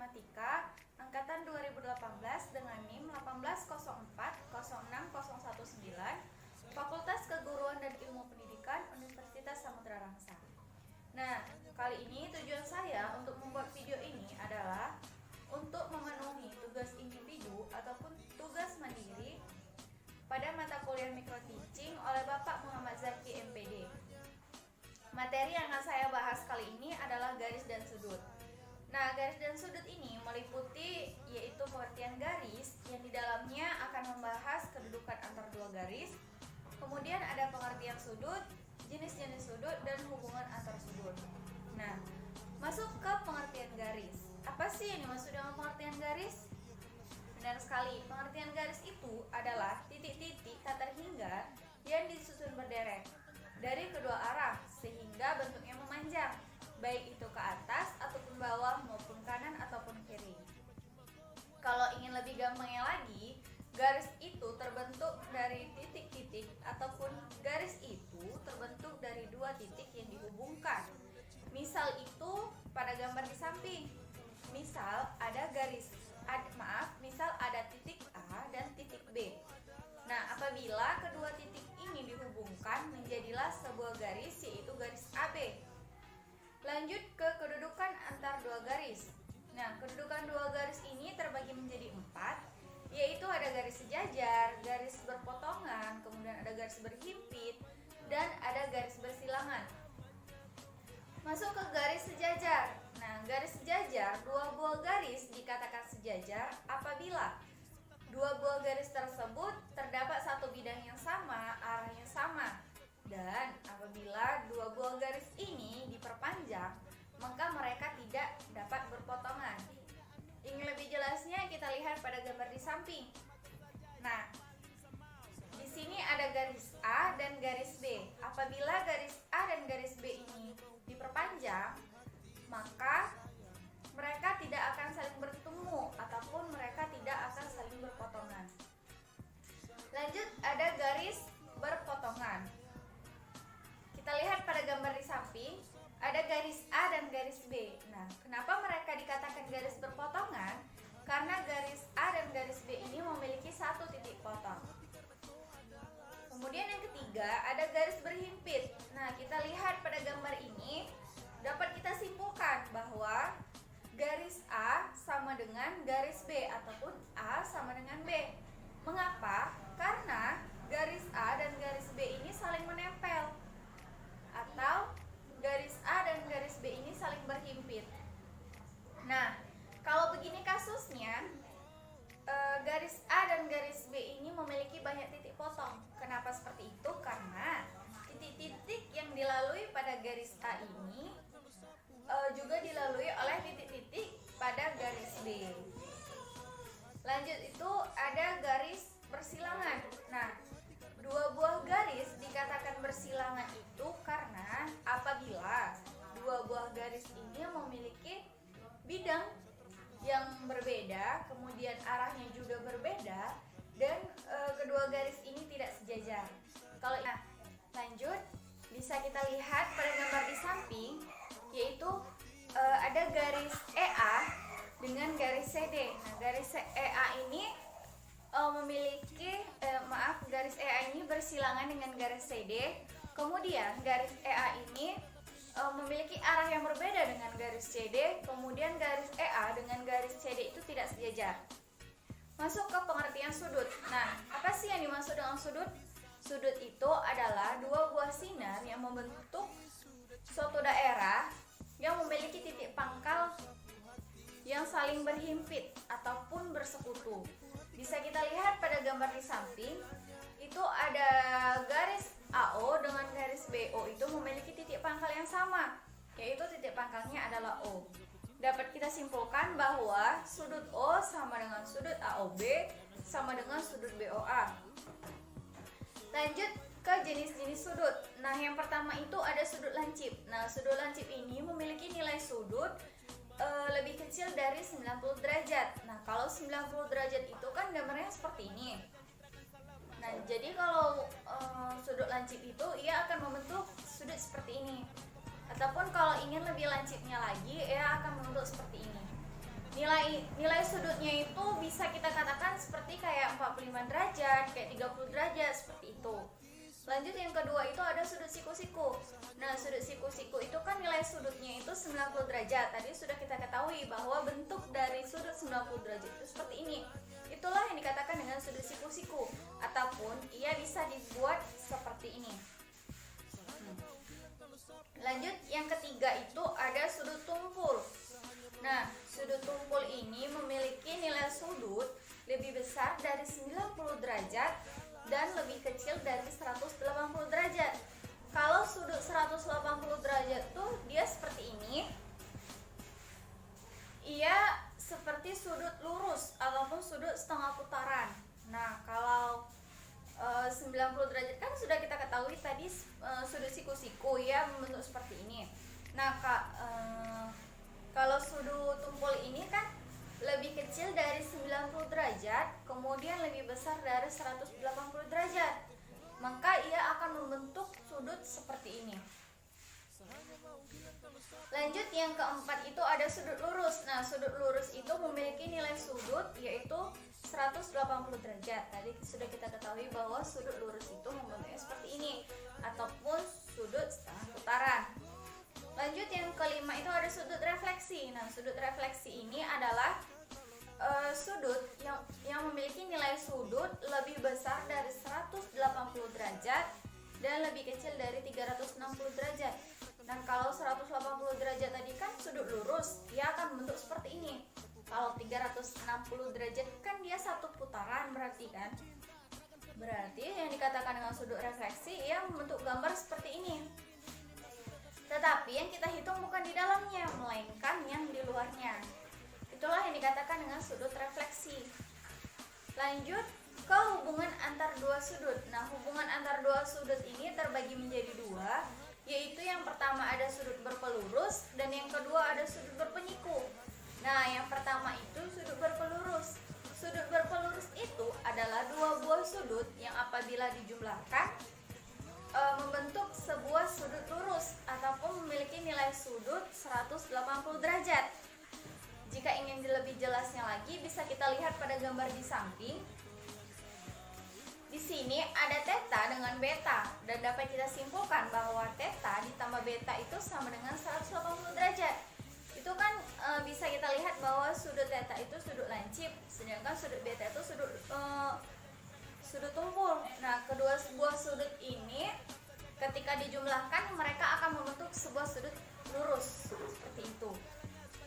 Matematika Angkatan 2018 dengan NIM 180406019 Fakultas Keguruan dan Ilmu Pendidikan Universitas Samudra Rangsa. Nah, kali ini tujuan saya untuk membuat video ini adalah untuk memenuhi tugas individu ataupun tugas mandiri pada mata kuliah micro teaching oleh Bapak Muhammad Zaki MPD. Materi yang akan saya bahas kali ini adalah garis dan sudut. Nah, garis dan sudut ini meliputi yaitu pengertian garis yang di dalamnya akan membahas kedudukan antar dua garis. Kemudian ada pengertian sudut, jenis-jenis sudut, dan hubungan antar sudut. Nah, masuk ke pengertian garis. Apa sih yang dimaksud dengan pengertian garis? Benar sekali, pengertian garis itu adalah titik-titik tak terhingga yang disusun berderet dari kedua arah sehingga bentuknya memanjang, baik itu ke atas ataupun bawah maupun kanan ataupun kiri. Kalau ingin lebih gampangnya lagi, garis itu terbentuk dari titik-titik ataupun garis itu terbentuk dari dua titik yang dihubungkan. Misal itu pada gambar di samping. Misal ada misal ada titik A dan titik B. Nah, apabila kedua titik ini dihubungkan menjadilah sebuah garis yaitu garis AB. Lanjut ke kedudukan antar dua garis. Nah, kedudukan dua garis ini terbagi menjadi 4, yaitu ada garis sejajar, garis berpotongan, kemudian ada garis berhimpit, dan ada garis bersilangan. Masuk ke garis sejajar. Nah, garis sejajar, dua buah garis dikatakan sejajar apabila dua buah garis tersebut terdapat satu bidang yang sama, arahnya sama. Dan apabila dua buah garis ini diperpanjang, maka mereka tidak dapat berpotongan. Ingin lebih jelasnya kita lihat pada gambar di samping. Nah, di sini ada garis A dan garis B. Apabila garis A dan garis B ini diperpanjang, maka mereka tidak akan saling bertemu ataupun mereka tidak akan saling berpotongan. Lanjut, ada garis berpotongan. Kita lihat pada gambar di samping, ada garis A dan garis B. Nah, kenapa mereka dikatakan garis berpotongan? Karena garis A dan garis B ini memiliki satu titik potong. Kemudian yang ketiga, ada garis berhimpit. Nah, kita lihat pada gambar ini, dapat kita simpulkan bahwa garis A sama dengan garis B ataupun A sama dengan B. Mengapa? Karena garis A dan garis B ini saling menempel atau garis A dan garis B ini saling berhimpit. Nah, kalau begini kasusnya, garis A dan garis B ini memiliki banyak titik potong. Kenapa seperti itu? Karena titik-titik yang dilalui pada garis A ini juga dilalui oleh titik-titik pada garis B. Lanjut, itu ada garis bersilangan. Nah, dua buah garis dikatakan bersilangan itu karena apabila dua buah garis ini memiliki bidang yang berbeda, kemudian arahnya juga berbeda, dan kedua garis ini tidak sejajar. Lanjut, bisa kita lihat pada gambar di samping, yaitu ada garis EA dengan garis CD. Nah, garis EA ini garis EA ini bersilangan dengan garis CD. Kemudian garis EA ini memiliki arah yang berbeda dengan garis CD. Kemudian garis EA dengan garis CD itu tidak sejajar. Masuk ke pengertian sudut. Nah, apa sih yang dimaksud dengan sudut? Sudut itu adalah dua buah sinar yang membentuk suatu daerah yang memiliki titik pangkal yang saling berhimpit ataupun bersekutu. Bisa kita lihat pada gambar di samping, itu ada garis AO dengan garis BO itu memiliki titik pangkal yang sama, yaitu titik pangkalnya adalah O. Dapat kita simpulkan bahwa sudut O sama dengan sudut AOB sama dengan sudut BOA. Lanjut ke jenis-jenis sudut. Nah, yang pertama itu ada sudut lancip. Nah, sudut lancip ini memiliki nilai sudut lebih kecil dari 90 derajat. Nah, kalau 90 derajat itu kan gambarnya seperti ini. Nah, jadi kalau sudut lancip itu ia akan membentuk sudut seperti ini. Ataupun kalau ingin lebih lancipnya lagi, ia akan membentuk seperti ini. nilai sudutnya itu bisa kita katakan seperti kayak 45 derajat, kayak 30 derajat, seperti itu. Lanjut yang kedua itu ada sudut siku-siku. Nah, sudut siku-siku itu kan nilai sudutnya itu 90 derajat. Tadi sudah kita ketahui bahwa bentuk dari sudut 90 derajat itu seperti ini. Itulah yang dikatakan dengan sudut siku-siku, ataupun ia bisa dibuat seperti ini. Lanjut yang ketiga itu ada sudut tumpul. Nah, sudut tumpul ini memiliki nilai sudut lebih besar dari 90 derajat dan lebih kecil dari 180 derajat. Kalau sudut 180 derajat tuh dia seperti ini. Ia seperti sudut lurus ataupun sudut setengah putaran. Nah, kalau 90 derajat kan sudah kita ketahui tadi, sudut siku-siku ya membentuk seperti ini. Nah, kalau sudut tumpul ini kan lebih kecil dari 90 derajat, kemudian lebih besar dari 180 derajat. Maka ia akan membentuk sudut seperti ini. Lanjut yang keempat itu ada sudut lurus. Nah, sudut lurus itu memiliki nilai sudut yaitu 180 derajat. Tadi sudah kita ketahui bahwa sudut lurus itu membentuknya seperti ini ataupun sudut setengah putaran. Lanjut yang kelima itu ada sudut refleksi. Nah, sudut refleksi ini adalah sudut yang memiliki nilai sudut lebih besar dari 180 derajat dan lebih kecil dari 360 derajat. Dan kalau 180 derajat tadi kan sudut lurus, dia akan membentuk seperti ini. Kalau 360 derajat kan dia satu putaran berarti kan. Berarti yang dikatakan dengan sudut refleksi ia membentuk gambar seperti ini. Tetapi yang kita hitung bukan di dalamnya, melainkan yang di luarnya. Itulah yang dikatakan dengan sudut refleksi. Lanjut ke hubungan antar dua sudut. Nah, hubungan antar dua sudut ini terbagi menjadi dua, yaitu yang pertama ada sudut berpelurus dan yang kedua ada sudut berpenyiku. Nah, yang pertama itu sudut berpelurus. Sudut berpelurus itu adalah dua buah sudut yang apabila dijumlahkan membentuk sebuah sudut lurus ataupun memiliki nilai sudut 180 derajat. Jika ingin lebih jelasnya lagi, bisa kita lihat pada gambar di samping. Di sini ada theta dengan beta dan dapat kita simpulkan bahwa theta ditambah beta itu sama dengan 180 derajat. Itu kan bisa kita lihat bahwa sudut theta itu sudut lancip, sedangkan sudut beta itu sudut tumpul. Nah, kedua sebuah sudut ini ketika dijumlahkan mereka akan membentuk sebuah sudut lurus seperti itu.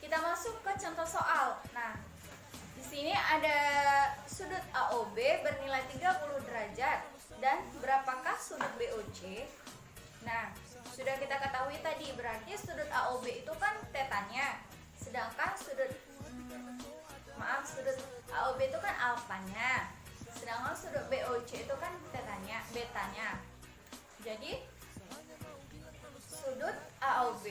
Kita masuk ke contoh soal. Nah, di sini ada sudut AOB bernilai 30 derajat dan berapakah sudut BOC? Nah, sudah kita ketahui tadi berarti sudut AOB itu kan tetanya, sedangkan sudut AOB itu kan alfanya, sedangkan sudut BOC itu kan tetanya, betanya. Jadi sudut AOB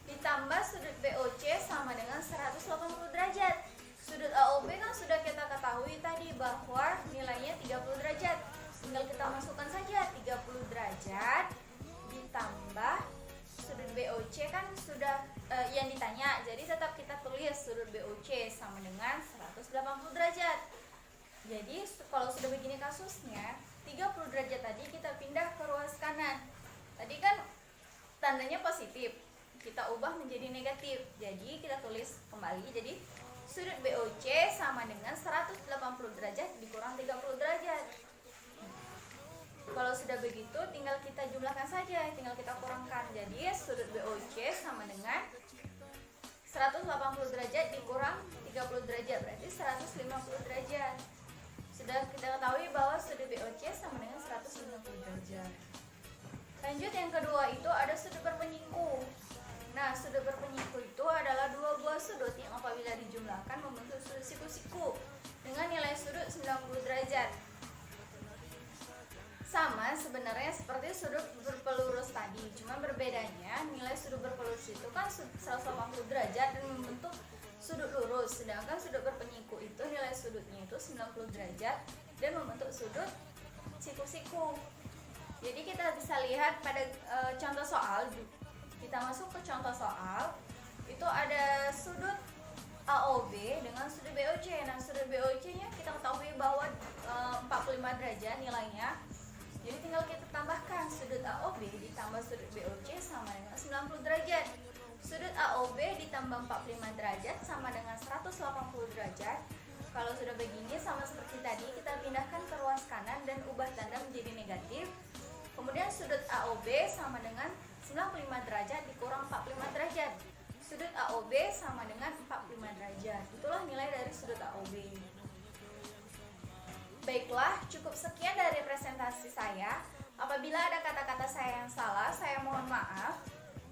ditambah sudut BOC sama dengan 180 derajat. Sudut AOB kan sudah kita ketahui tadi bahwa nilainya 30 derajat. Tinggal kita masukkan saja 30 derajat ditambah sudut BOC kan sudah yang ditanya. Jadi tetap kita tulis sudut BOC sama dengan 180 derajat. Jadi kalau sudah begini kasusnya, 30 derajat tadi kita pindah ke ruas kanan. Tadi kan tandanya positif, kita ubah menjadi negatif. Jadi kita tulis kembali, jadi sudut BOC sama dengan 180 derajat dikurang 30 derajat. Kalau sudah begitu tinggal kita jumlahkan saja, tinggal kita kurangkan. Jadi sudut BOC sama dengan 180 derajat dikurang 30 derajat berarti 150 derajat. Sudah kita ketahui bahwa sudut BOC sama dengan 150 derajat. Lanjut yang kedua itu ada sudut berpenyiku. Nah, sudut berpenyiku itu adalah dua buah sudut yang apabila dijumlahkan membentuk sudut siku-siku dengan nilai sudut 90 derajat. Sama sebenarnya seperti sudut berpelurus tadi, cuma berbedanya nilai sudut berpelurus itu kan 180 derajat dan membentuk sudut lurus, sedangkan sudut berpenyiku itu nilai sudutnya itu 90 derajat dan membentuk sudut siku-siku. Jadi kita bisa lihat pada contoh soal. Kita masuk ke contoh soal. Itu ada sudut AOB dengan sudut BOC. Nah, sudut BOC-nya kita ketahui bahwa 45 derajat nilainya. Jadi tinggal kita tambahkan sudut AOB ditambah sudut BOC sama dengan 90 derajat. Sudut AOB ditambah 45 derajat sama dengan 180 derajat. Kalau sudah begini sama seperti tadi, kita pindahkan ke ruas kanan dan ubah tanda menjadi negatif. Kemudian sudut AOB sama dengan 95 derajat dikurang 45 derajat. Sudut AOB sama dengan 45 derajat. Itulah nilai dari sudut AOB. Baiklah, cukup sekian dari presentasi saya. Apabila ada kata-kata saya yang salah, saya mohon maaf.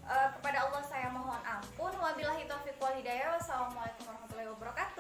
Kepada Allah saya mohon ampun. Wabillahi taufiq wal hidayah. Wassalamualaikum warahmatullahi wabarakatuh.